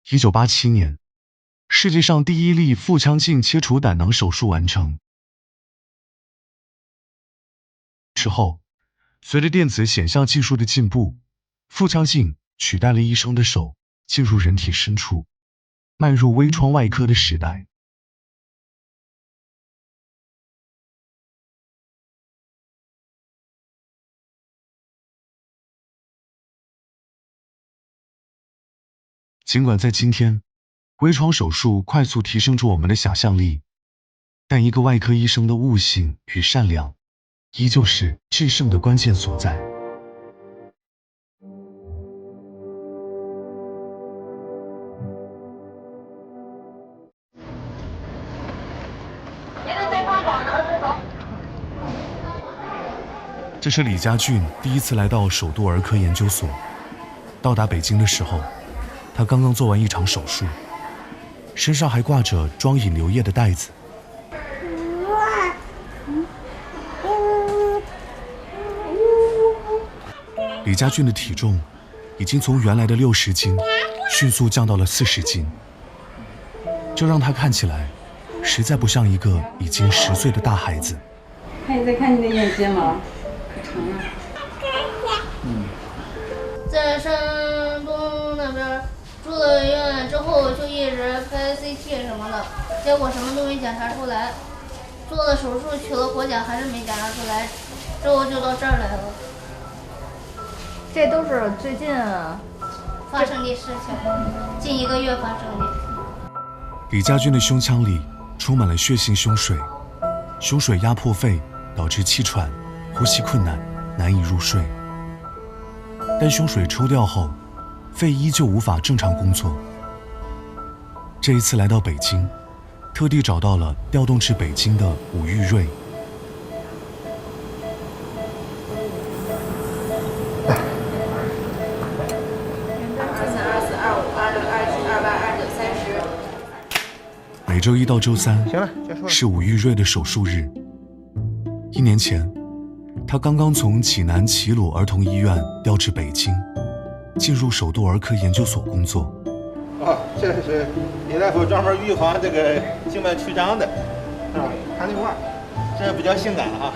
1987年，世界上第一例腹腔镜切除胆囊手术完成。之后，随着电子显像技术的进步，腹腔镜取代了医生的手，进入人体深处，迈入微创外科的时代。尽管在今天，微创手术快速提升出我们的想象力，但一个外科医生的悟性与善良，依旧是制胜的关键所在。这是李家俊第一次来到首都儿科研究所。到达北京的时候，他刚刚做完一场手术，身上还挂着装引流液的袋子。李家俊的体重已经从原来的60斤迅速降到了40斤，这让他看起来实在不像一个已经10岁的大孩子。看你再看你的眼睫毛，可长了。在山东那边住了院之后，就一直拍 CT 什么的，结果什么都没检查出来。做了手术取了活检还是没检查出来，之后就到这儿来了。这都是最近发生的事情，近1个月发生的。李家军的胸腔里充满了血性胸水，胸水压迫肺，导致气喘、呼吸困难，难以入睡。但胸水抽掉后，肺依旧无法正常工作。这一次来到北京，特地找到了调动至北京的武玉瑞。每周1到周3是武玉瑞的手术日。1年前，他刚刚从济南齐鲁儿童医院调至北京，进入首都儿科研究所工作。这是李大夫专门预防这个静脉曲张的，啊，看这块儿，这比较性感啊。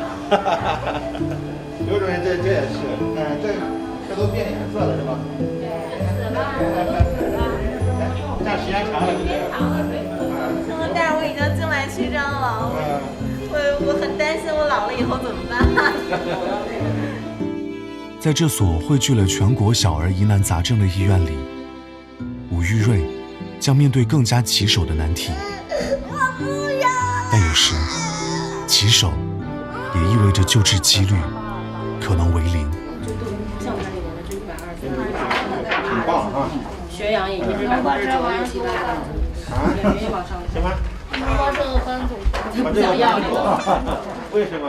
刘主任，这也是，这都变颜色了是吧？这样时间长了，但是我已经静脉曲张了，我很担心我老了以后怎么办。在这所汇聚了全国小儿疑难杂症的医院里，武玉瑞将面对更加棘手的难题。但有时，棘手也意味着救治几率可能为0。像他这个就120，挺棒啊！血氧也一直160多，也往上。行吗？我这个班组不想要了。为什么？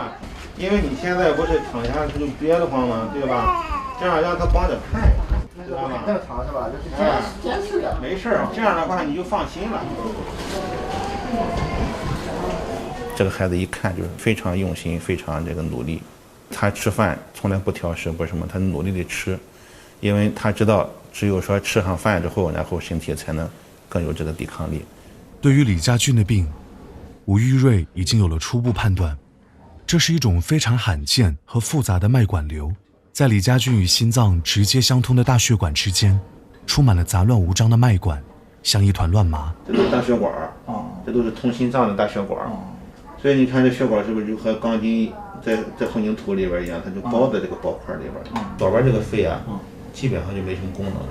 因为你现在不是躺下他就憋得慌吗？对吧？这样让他帮着看，知道吗？正常是吧？没事儿，这样的话你就放心了。这个孩子一看就是非常用心，非常这个努力。他吃饭从来不挑食，不是什么，他努力的吃，因为他知道只有说吃上饭之后，然后身体才能更有这个抵抗力。对于李家俊的病，武玉瑞已经有了初步判断，这是一种非常罕见和复杂的脉管瘤，在李家俊与心脏直接相通的大血管之间，充满了杂乱无章的脉管，像一团乱麻。这都是大血管，这都是通心脏的大血管，所以你看这血管是不是就和钢筋在混凝土里边一样，它就包在这个包块里边。左边这个肺啊，基本上就没什么功能了，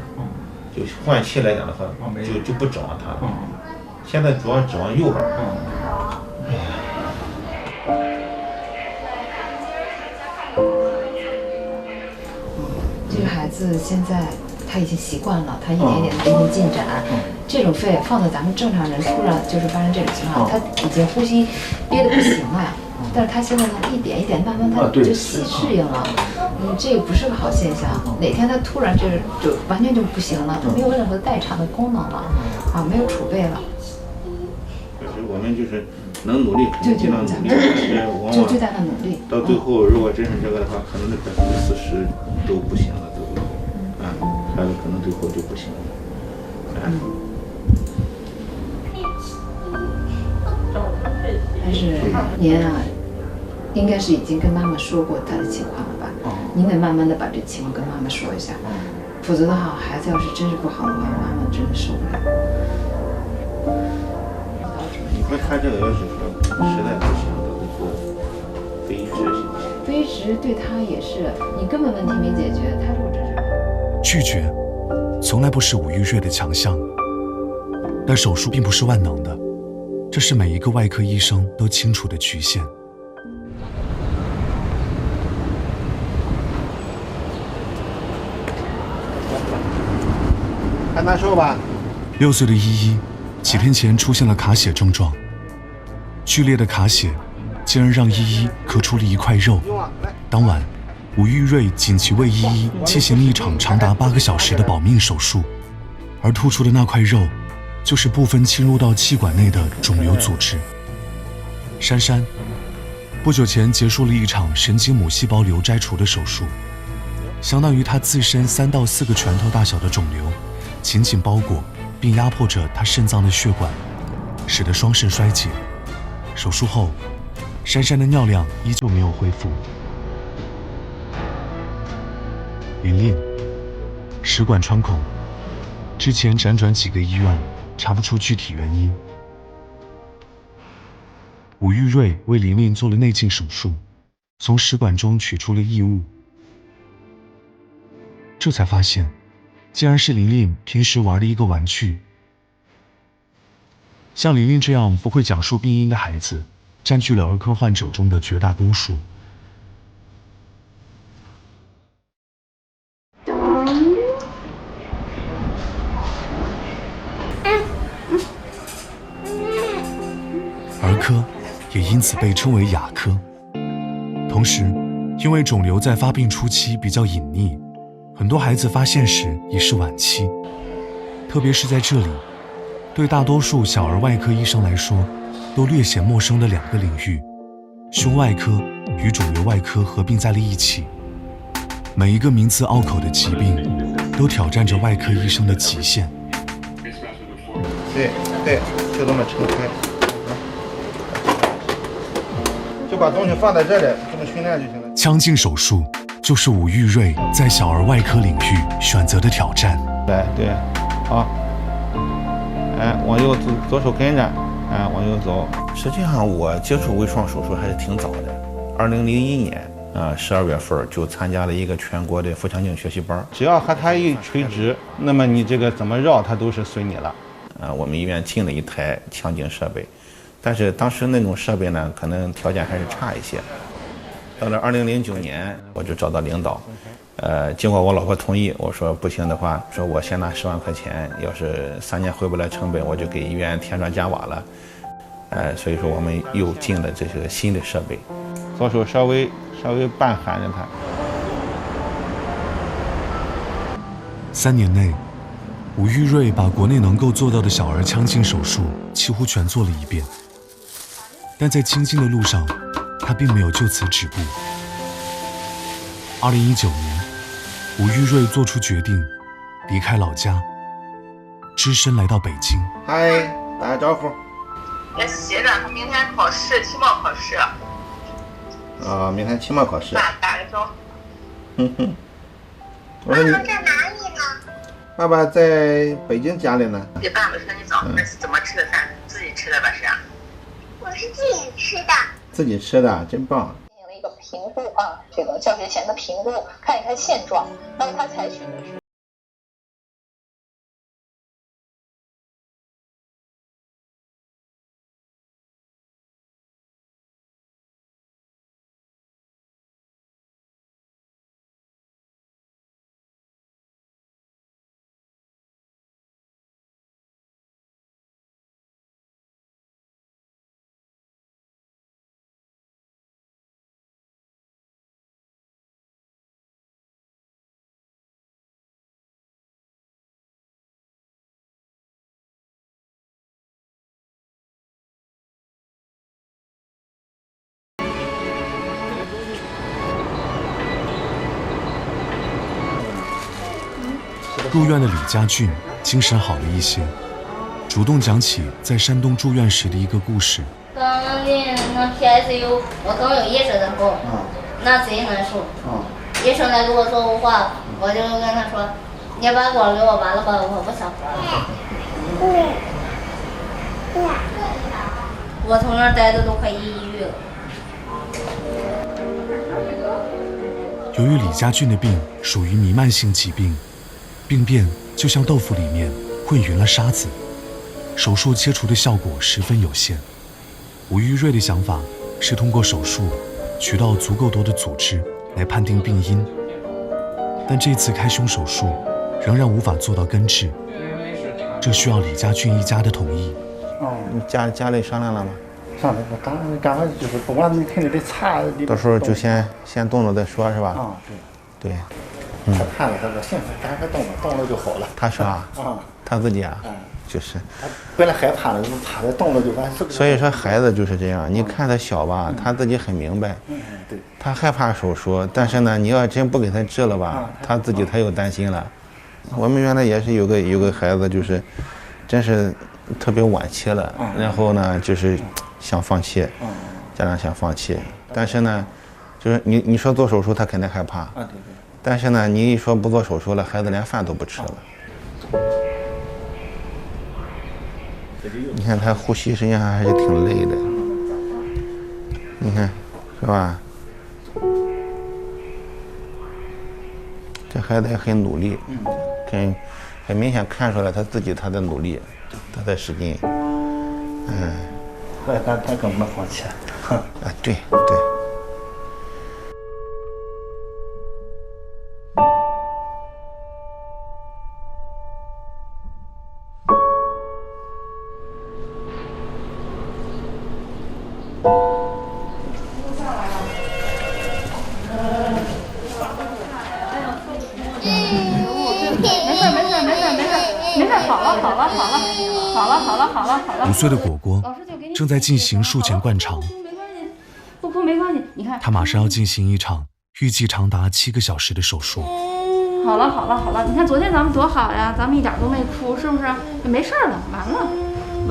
就换气来讲的话，就不指望它了。现在主要指望右边。这个孩子现在他已经习惯了，他一点点的给你进展。这种肺放在咱们正常人突然就是发生这种情况，他已经呼吸憋得不行了，但是他现在呢一点一点慢慢他就适应了。这个不是个好现象。哪天他突然就完全就不行了，没有任何代偿的功能了，没有储备了。就是我们就是能努力，肯定尽量努力，往往最大的努力。到最后，如果真是这个的话，可能这40%都不行了，都孩子可能最后就不行了。但是您啊，应该是已经跟妈妈说过他的情况了吧？您得慢慢的把这情况跟妈妈说一下，否则的话，孩子要是真是不好的话，妈妈真的受不了。你们看这个要是说实在不行，都会做非移植行不行？非移植对他也是，你根本问题没解决，他如果真是拒绝，从来不是武玉瑞的强项。但手术并不是万能的，这是每一个外科医生都清楚的局限。还难受吧？6岁的依依，几天前出现了卡血症状，剧烈的卡血竟然让依依咳出了一块肉。当晚，武玉瑞紧急为依依进行了一场长达8个小时的保命手术，而突出的那块肉，就是部分侵入到气管内的肿瘤组织。珊珊不久前结束了一场神经母细胞瘤摘除的手术，相当于她自身3到4个拳头大小的肿瘤紧紧包裹并压迫着她肾脏的血管，使得双肾衰竭。手术后，珊珊的尿量依旧没有恢复。琳琳，食管穿孔，之前辗转几个医院，查不出具体原因。武玉瑞为琳琳做了内镜手术，从食管中取出了异物，这才发现，竟然是琳琳平时玩的一个玩具。像琳琳这样不会讲述病因的孩子，占据了儿科患者中的绝大多数。儿科也因此被称为哑科。同时，因为肿瘤在发病初期比较隐匿，很多孩子发现时已是晚期。特别是在这里，对大多数小儿外科医生来说，都略显陌生的2个领域，胸外科与肿瘤外科合并在了一起。每一个名字拗口的疾病，都挑战着外科医生的极限。对，就这么撑开。就把东西放在这里，这么训练就行了。腔镜手术就是武玉瑞在小儿外科领域选择的挑战。来，对，好，往右左手跟着，往右走。实际上，我接触微创手术还是挺早的。2001年12月份就参加了一个全国的腹腔镜学习班。只要和它一垂直，那么你这个怎么绕它都是随你了。我们医院进了一台腔镜设备。但是当时那种设备呢，可能条件还是差一些。到了2009年，我就找到领导，经过我老婆同意，我说不行的话，说我先拿10万块钱，要是3年回不来成本，我就给医院添砖加瓦了。所以说我们又进了这些新的设备。左手稍微半含着它。3年内，武玉瑞把国内能够做到的小儿腔镜手术几乎全做了一遍。但在精进的路上，他并没有就此止步。2019年，武玉瑞做出决定，离开老家，只身来到北京。嗨，打个招呼。学长，他明天考试，期末考试。明天期末考试。打个招呼。我说你。爸爸在哪里呢？爸爸在北京家里呢。给爸爸说你早上是怎么吃的饭？自己吃的吧是？我是自己吃的。自己吃的，真棒。进行了一个评估这个教学前的评估，看一看现状。那么他采取的是。入院的李家俊精神好了一些，主动讲起在山东住院时的一个故事。刚进那 PICU，我刚有意识的时候，那贼难受。医生来给我做雾化，我就跟他说：“你把管给我拔了吧，我不想活了。”我从那儿待的都快抑郁了。由于李家俊的病属于弥漫性疾病，病变就像豆腐里面混匀了沙子，手术切除的效果十分有限。吴玉瑞的想法是通过手术取到足够多的组织来判定病因，但这次开胸手术仍然无法做到根治，这需要李家俊一家的同意。你家里商量了吗？上来，我赶快就是不管你肯定得查。到时候就先动了再说，是吧？对。他看了，他说行，赶快动了就好了。他说他自己就是。他本来害怕了，就怕他动了就完事。所以说孩子就是这样，你看他小吧，他自己很明白。对。他害怕手术，但是呢，你要真不给他治了吧，他自己他又担心了。我们原来也是有个孩子，就是真是特别晚期了，然后呢就是想放弃，家长想放弃，但是呢，就是你说做手术他肯定害怕，对。但是呢，你一说不做手术了，孩子连饭都不吃了。你看他呼吸实际上还是挺累的，你看是吧？这孩子也很努力，很明显看出来他自己他在努力，他在使劲，他更不能放弃。对。5岁的果果正在进行术前灌肠，不哭没关系，你看，他马上要进行一场预计长达7个小时的手术。好了，你看昨天咱们多好呀，咱们一点都没哭，是不是？没事了，完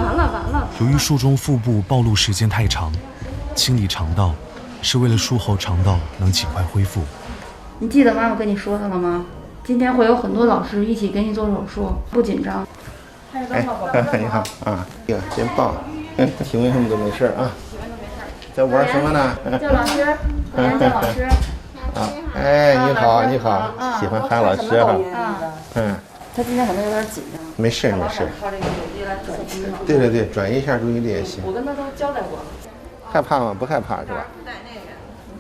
了。由于术中腹部暴露时间太长，清理肠道是为了术后肠道能尽快恢复。你记得妈妈跟你说的了吗？今天会有很多老师一起给你做手术，不紧张。你好真棒，体温什么都没事啊。在玩什么呢？叫老师，叫老师。你好，喜欢喊老师哈。他今天可能有点紧张。没事。靠这个手机来转移。对，转移一下注意力也行。我跟他都交代过了。害怕吗？不害怕是吧？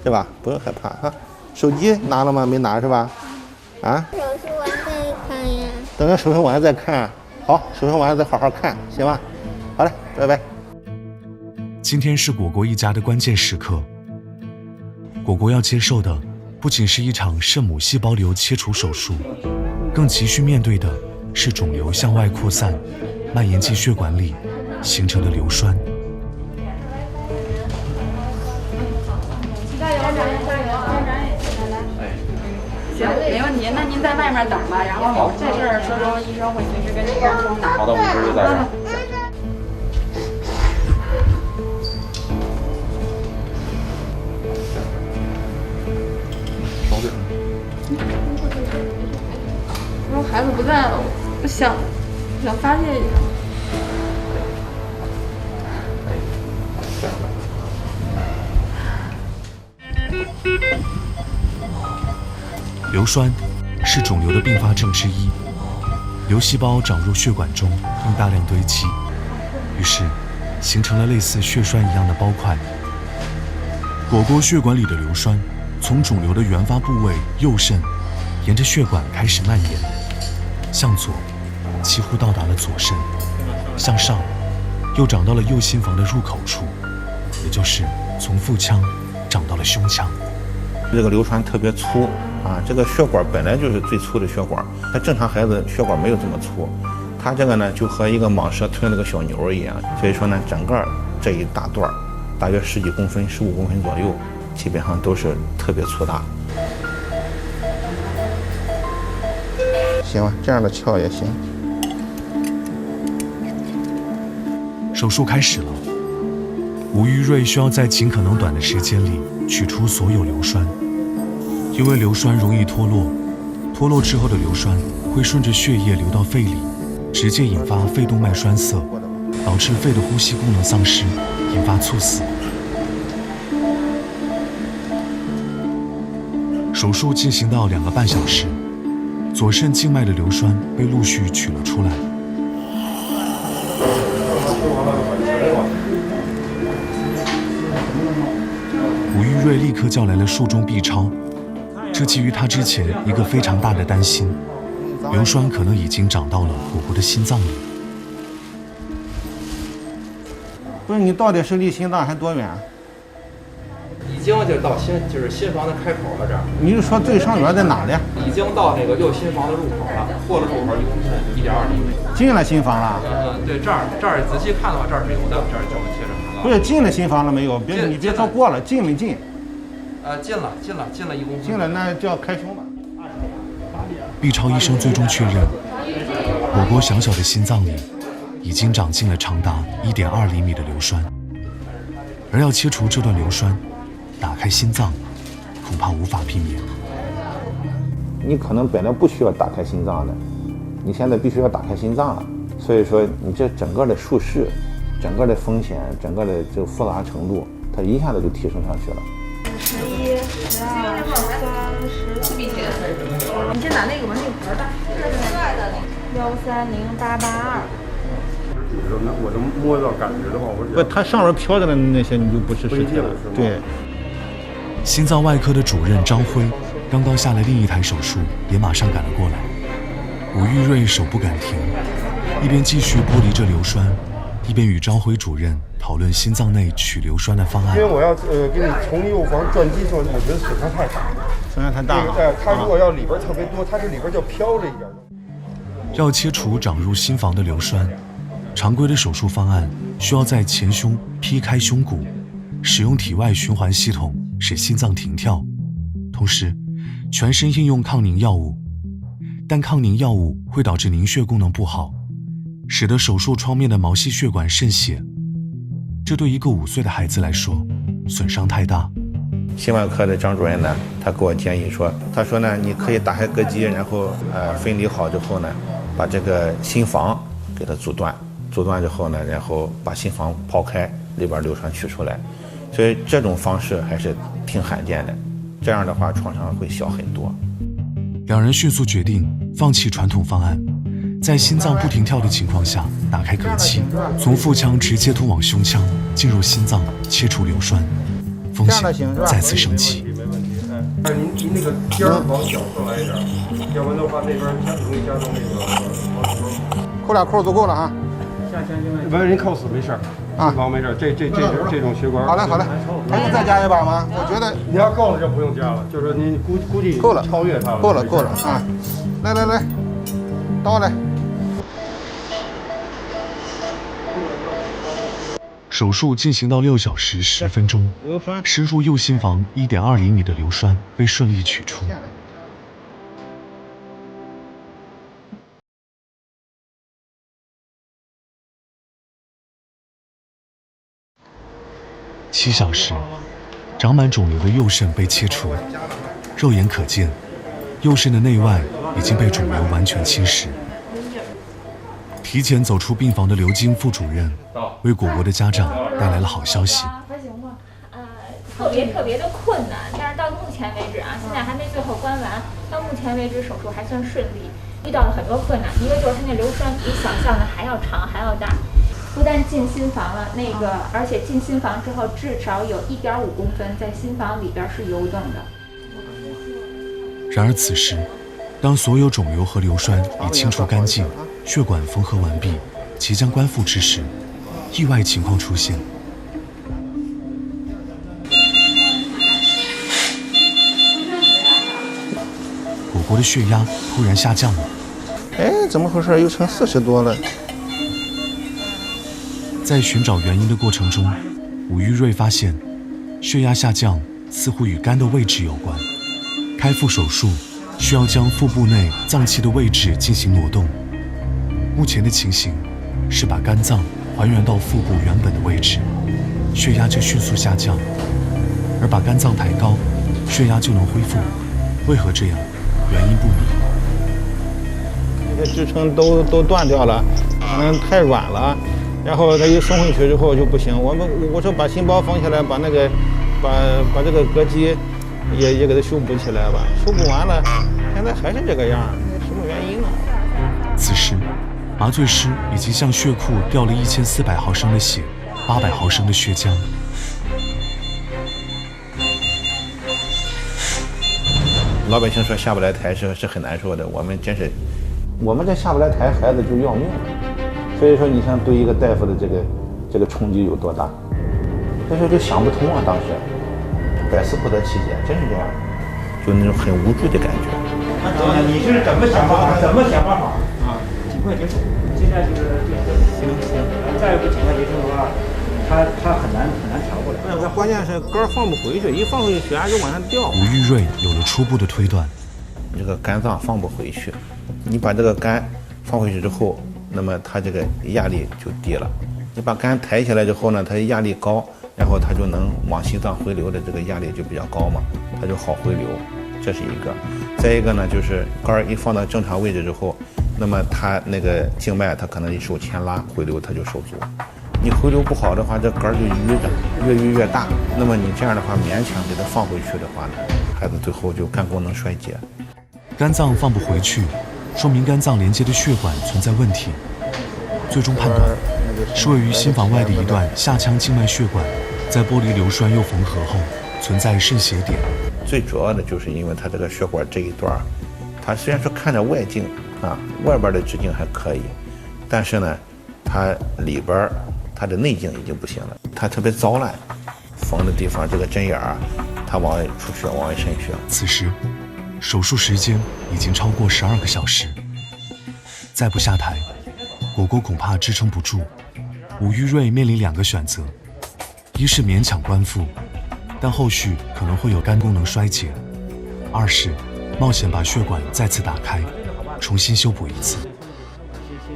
是吧？不用害怕哈。手机拿了吗？没拿是吧？手术完再看呀。等着手术完再看。好，手术完再好好看，行吧？好嘞，拜拜。今天是果果一家的关键时刻。果果要接受的不仅是一场肾母细胞瘤切除手术，更急需面对的是肿瘤向外扩散，蔓延进血管里，形成的硫栓。加油！行，没问题。那您在外面等吧，然后这事儿说医生会随时跟您沟通的。好的，我们这就在这儿。我说孩子不在了，我想发泄一下。硫栓是肿瘤的并发症之一，瘤细胞长入血管中并大量堆积，于是形成了类似血栓一样的包块。果果血管里的硫栓从肿瘤的原发部位右肾沿着血管开始蔓延，向左几乎到达了左肾，向上又长到了右心房的入口处，也就是从腹腔长到了胸腔。这个硫栓特别粗这个血管本来就是最粗的血管，它正常孩子血管没有这么粗，它这个呢就和一个蟒蛇吞了个小牛一样，所以说呢，整个这一大段大约10几公分、15公分左右，基本上都是特别粗大。行吧，这样的撬也行。手术开始了，吴玉瑞需要在尽可能短的时间里取出所有硫酸，因为硫酸容易脱落，脱落之后的硫酸会顺着血液流到肺里，直接引发肺动脉栓塞，导致肺的呼吸功能丧失，引发猝死。手术进行到2个半小时，左肾静脉的硫酸被陆续取了出来。吴玉瑞立刻叫来了术中 B 超，这基于他之前一个非常大的担心，硫酸可能已经长到了果果的心脏里。不是你到底是离心脏还多远？已经就到就是心房的开口了，这儿。你是说最上缘在哪里？已经到那个右心房的入口了，过了入口1公分，1.2厘米。进了心房了？对，这儿仔细看的话，这儿是有的，这儿就能贴着看到。不是进了心房了没有？你别说过了，进没进？进了1公分。进了，那就要开胸了。B 超医生最终确认，果果小小的心脏里已经长进了长达1.2厘米的硫酸，而要切除这段硫酸，打开心脏，恐怕无法避免。你可能本来不需要打开心脏的，你现在必须要打开心脏了，所以说你这整个的术式、整个的风险、整个的这个复杂程度，它一下子就提升上去了。11、12、13、14。你先拿那个吧，那个牌大。130882。我能摸到感觉的话，不，它上面飘着的那些你就不是实体了。对。心脏外科的主任张辉刚刚下了另一台手术，也马上赶了过来。吴玉瑞手不敢停，一边继续剥离着硫酸，一边与张辉主任讨论心脏内取硫酸的方案。因为我要给你从右房转机时候，我觉得损伤太大了。损伤太大了。它如果要里边特别多，它这里边就飘着一点。要切除长入心房的硫酸，常规的手术方案需要在前胸劈开胸骨，使用体外循环系统使心脏停跳，同时全身应用抗凝药物，但抗凝药物会导致凝血功能不好，使得手术创面的毛细血管渗血，这对一个5岁的孩子来说损伤太大。心外科的张主任呢，他给我建议说，他说呢，你可以打开膈肌，然后分离好之后呢，把这个心房给它阻断之后呢，然后把心房刨开，里边硫酸取出来，所以这种方式还是挺罕见的，这样的话创伤会小很多。两人迅速决定放弃传统方案，在心脏不停跳的情况下打开膈肌，从腹腔直接通往胸腔，进入心脏切除硫酸，风险再次升级。但是您那个尖儿往小处来一点，要不然的话那边容易加重那个。扣俩扣就够了啊。不是，您扣死没事儿啊，没事儿。这种血管。好嘞。还能再加一把吗？我觉得你要够了就不用加了，就是您估计够了，超越它了。够了啊！来，刀来。手术进行到6小时10分钟，深入右心房1.2厘米的硫酸被顺利取出。7小时，长满肿瘤的右肾被切除，肉眼可见，右肾的内外已经被肿瘤完全侵蚀。提前走出病房的刘晶副主任为果果的家长带来了好消息。特别的困难，但是到目前为止啊，现在还没最后关完，到目前为止手术还算顺利，遇到了很多困难，一个就是它那硫酸比想象的还要长还要大。不但进心房了，而且进心房之后至少有1.5公分在心房里边是游动的。然而此时，当所有肿瘤和硫酸已清除干净，血管缝合完毕，即将关复之时，意外情况出现。果果的血压突然下降了。哎，怎么回事？又成40多了。在寻找原因的过程中，吴玉瑞发现血压下降似乎与肝的位置有关。开腹手术需要将腹部内脏器的位置进行挪动。目前的情形是把肝脏还原到腹部原本的位置，血压就迅速下降，而把肝脏抬高，血压就能恢复。为何这样？原因不明。这些支撑都断掉了，可能太软了，然后它一松回去之后就不行。我说把心包缝下来，把这个膈肌也给它修补起来吧，修补完了，现在还是这个样，什么原因呢？此时，麻醉师已经向血库调了1400毫升的血，800毫升的血浆。老百姓说下不来台是很难受的，我们这下不来台，孩子就要命了。所以说，你像对一个大夫的这个冲击有多大？所以说就想不通啊，当时百思不得其解，真是这样，就那种很无助的感觉。你是怎么想办法？啊？尽快结束。现在就是行。再不尽快结束的话，他很难调过来。关键是肝放不回去，一放回去血压就往上掉。吴玉瑞有了初步的推断，这个肝脏放不回去，你把这个肝放回去之后，那么它这个压力就低了。你把肝抬起来之后呢，它压力高，然后它就能往心脏回流的这个压力就比较高嘛，它就好回流，这是一个。再一个呢，就是肝一放到正常位置之后，那么它那个静脉它可能一受牵拉，回流它就受阻。你回流不好的话，这肝就淤着，越淤越大。那么你这样的话，勉强给它放回去的话呢，孩子最后就肝功能衰竭。肝脏放不回去，说明肝脏连接的血管存在问题。最终判断是位于心房外的一段下腔静脉血管，在剥离硫栓又缝合后存在渗血点。最主要的就是因为它这个血管这一段，它虽然说看着外径啊，外边的直径还可以，但是呢，它里边它的内径已经不行了，它特别糟烂，缝的地方这个针眼它往外出血，往外渗血。此时，手术时间已经超过12个小时，再不下台，果果恐怕支撑不住。吴玉瑞面临2个选择：一是勉强关腹，但后续可能会有肝功能衰竭；二是冒险把血管再次打开，重新修补一次。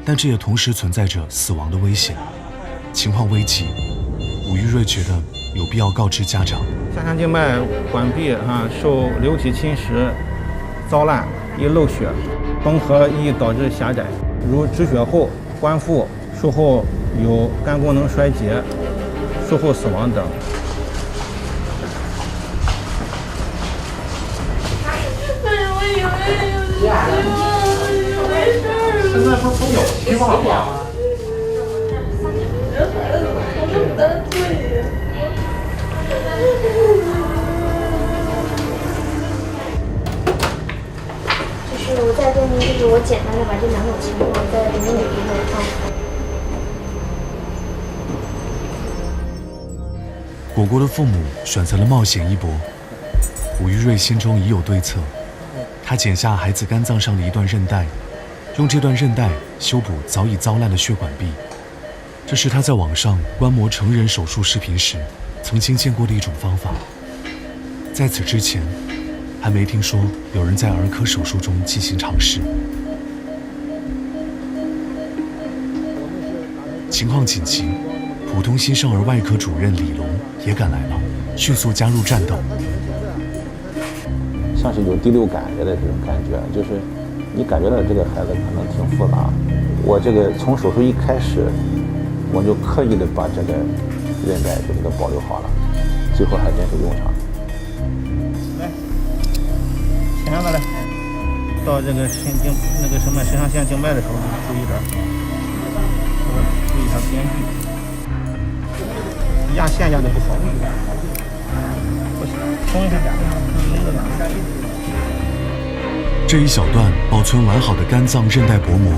但这也同时存在着死亡的危险。情况危急，吴玉瑞觉得有必要告知家长。下腔静脉管壁受流体侵蚀、糟烂，易漏血，缝合易导致狭窄，如止血后、关腹，术后有肝功能衰竭、术后死亡等。但是我以为有希望，没事儿。现在不有希望吗？这孩子我这么大罪呀！就是我再跟您，就是我简单的把这2种情况再给您捋一捋啊。果果的父母选择了冒险一搏，吴玉瑞心中已有对策。他剪下孩子肝脏上的一段韧带，用这段韧带修补早已糟烂的血管壁。这是他在网上观摩成人手术视频时曾经见过的一种方法。在此之前，还没听说有人在儿科手术中进行尝试。情况紧急，普通新生儿外科主任李龙也赶来了，迅速加入战斗。像是有第6感觉的这种感觉，就是你感觉到这个孩子可能挺复杂。我这个从手术一开始，我就刻意的把这个韧带就给它保留好了，最后还真是用上了。来，前面来，到这个肾上腺静脉的时候注意点，注意一下边距，压线压的不好，不行，松一下。这一小段保存完好的肝脏韧带薄膜，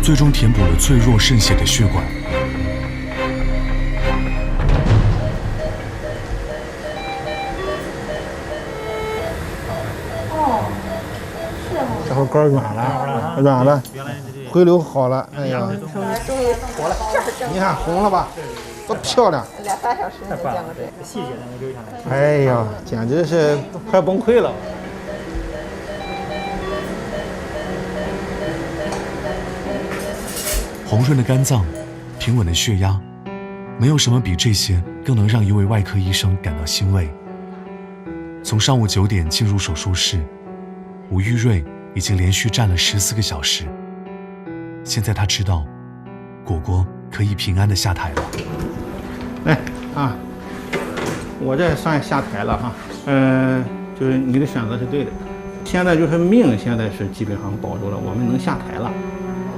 最终填补了脆弱渗血的血管。这会肝软了，回流好了，哎呀，终于活了，你看红了吧，多漂亮！2、3小时没见过这个细节能留下来。哎呀，简直是快崩溃了。红润的肝脏，平稳的血压，没有什么比这些更能让一位外科医生感到欣慰。从上午9点进入手术室，吴玉瑞已经连续站了14个小时。现在他知道，果果可以平安地下台了。来啊，我这算下台了哈。就是你的选择是对的。现在就是命，现在是基本上保住了，我们能下台了，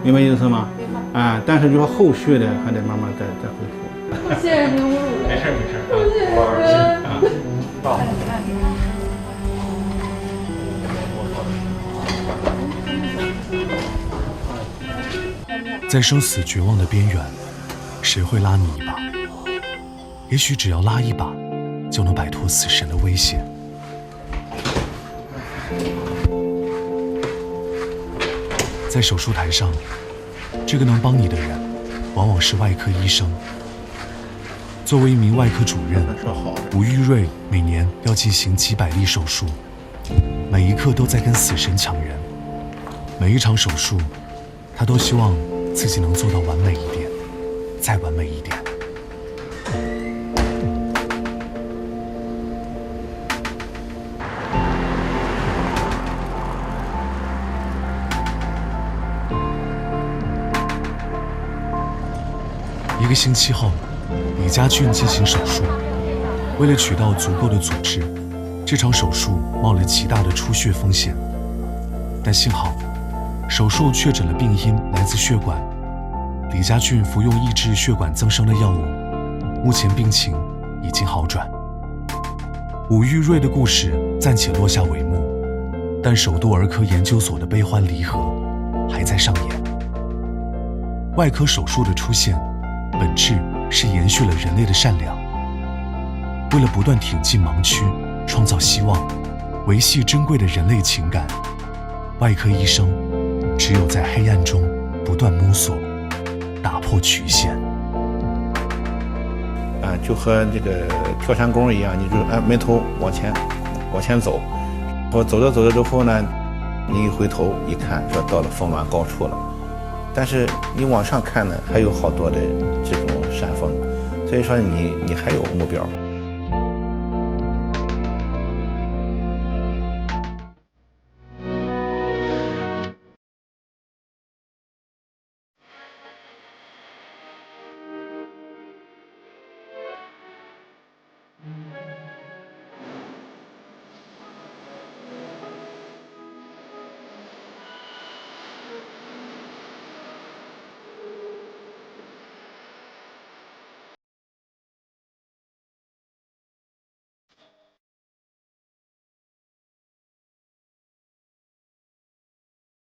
明白意思吗？啊，但是就是后续的还得慢慢再恢复。谢谢您，吴主任。没事没事，谢谢您。好。在生死绝望的边缘，谁会拉你一把？也许只要拉一把，就能摆脱死神的威胁。在手术台上，这个能帮你的人，往往是外科医生。作为一名外科主任，吴玉瑞每年要进行几百例手术，每一刻都在跟死神抢人。每一场手术，他都希望自己能做到完美一点，再完美一点。1个星期后，李家俊进行手术。为了取到足够的组织，这场手术冒了极大的出血风险。但幸好，手术确诊了病因来自血管。李家俊服用抑制血管增生的药物，目前病情已经好转。吴玉瑞的故事暂且落下帷幕，但首都儿科研究所的悲欢离合还在上演。外科手术的出现，本质是延续了人类的善良。为了不断挺进盲区，创造希望，维系珍贵的人类情感，外科医生只有在黑暗中不断摸索，打破曲线。就和这个跳山功一样，你就闷头往前走，我走着走着之后呢，你一回头一看，说到了峰峦高处了。但是你往上看呢，还有好多的这种山峰，所以说你还有目标。